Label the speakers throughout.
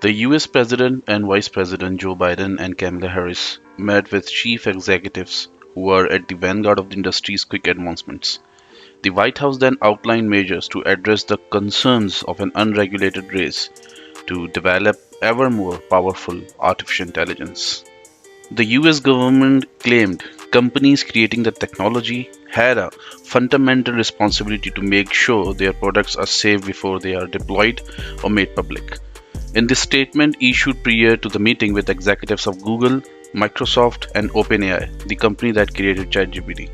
Speaker 1: The US President and Vice President Joe Biden and Kamala Harris met with chief executives who were at the vanguard of the industry's quick advancements. The White House then outlined measures to address the concerns of an unregulated race to develop ever more powerful artificial intelligence. The US government claimed companies creating the technology had a fundamental responsibility to make sure their products are safe before they are deployed or made public. In this statement issued prior to the meeting with executives of Google, Microsoft, and OpenAI, the company that created ChatGPT,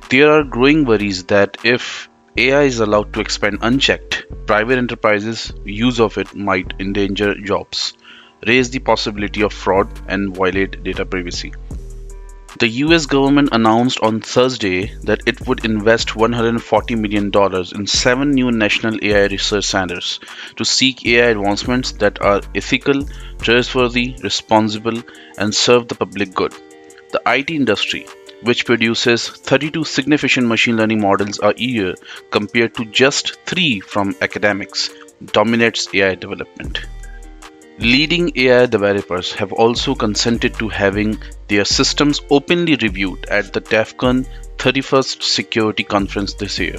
Speaker 1: there are growing worries that if AI is allowed to expand unchecked, private enterprises' use of it might endanger jobs, raise the possibility of fraud, and violate data privacy. The US government announced on Thursday that it would invest $140 million in 7 new national AI research centers to seek AI advancements that are ethical, trustworthy, responsible, and serve the public good. The IT industry, which produces 32 significant machine learning models a year compared to just 3 from academics, dominates AI development. Leading AI developers have also consented to having their systems openly reviewed at the DEFCON 31st Security Conference this year.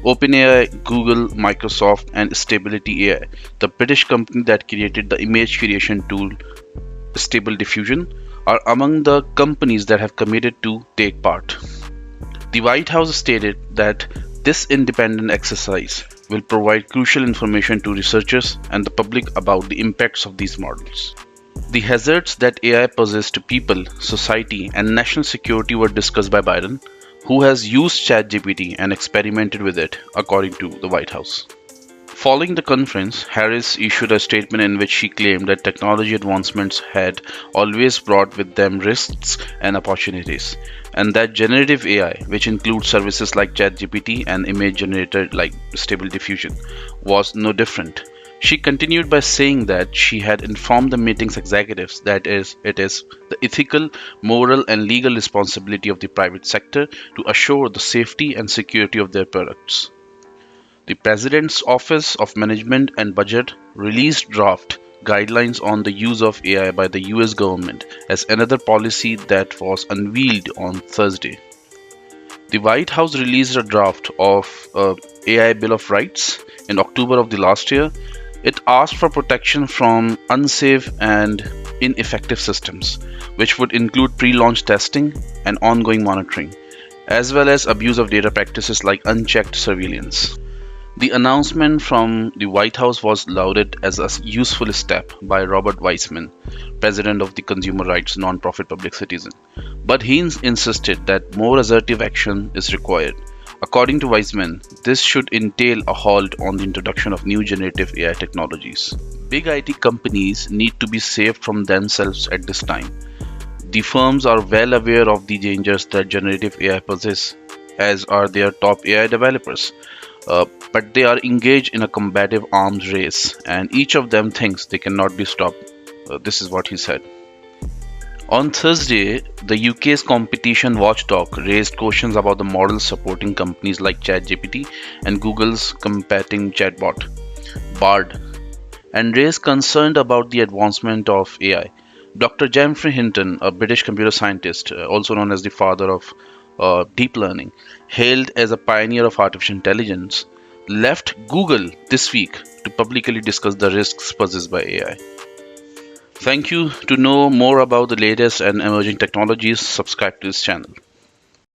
Speaker 1: OpenAI, Google, Microsoft, and Stability AI, the British company that created the image creation tool Stable Diffusion, are among the companies that have committed to take part. The White House stated that this independent exercise will provide crucial information to researchers and the public about the impacts of these models. The hazards that AI poses to people, society, and national security were discussed by Biden, who has used ChatGPT and experimented with it, according to the White House. Following the conference, Harris issued a statement in which she claimed that technology advancements had always brought with them risks and opportunities, and that generative AI, which includes services like ChatGPT and image generator like Stable Diffusion, was no different. She continued by saying that she had informed the meeting's executives that it is the ethical, moral, and legal responsibility of the private sector to assure the safety and security of their products. The President's Office of Management and Budget released draft guidelines on the use of AI by the US government as another policy that was unveiled on Thursday. The White House released a draft of AI Bill of Rights in October of the last year. It asked for protection from unsafe and ineffective systems, which would include pre-launch testing and ongoing monitoring, as well as abuse of data practices like unchecked surveillance. The announcement from the White House was lauded as a useful step by Robert Weissman, president of the consumer rights nonprofit Public Citizen, but he insisted that more assertive action is required. According to Weissman, this should entail a halt on the introduction of new generative AI technologies. Big IT companies need to be saved from themselves at this time. The firms are well aware of the dangers that generative AI poses, as are their top AI developers. But they are engaged in a combative arms race, and each of them thinks they cannot be stopped. This is what he said. On Thursday, the UK's competition watchdog raised questions about the models supporting companies like ChatGPT and Google's competing chatbot, Bard, and raised concern about the advancement of AI. Dr. Geoffrey Hinton, a British computer scientist, also known as the father of deep learning, hailed as a pioneer of artificial intelligence, left Google this week to publicly discuss the risks posed by AI. Thank you. To know more about the latest and emerging technologies, subscribe to this channel.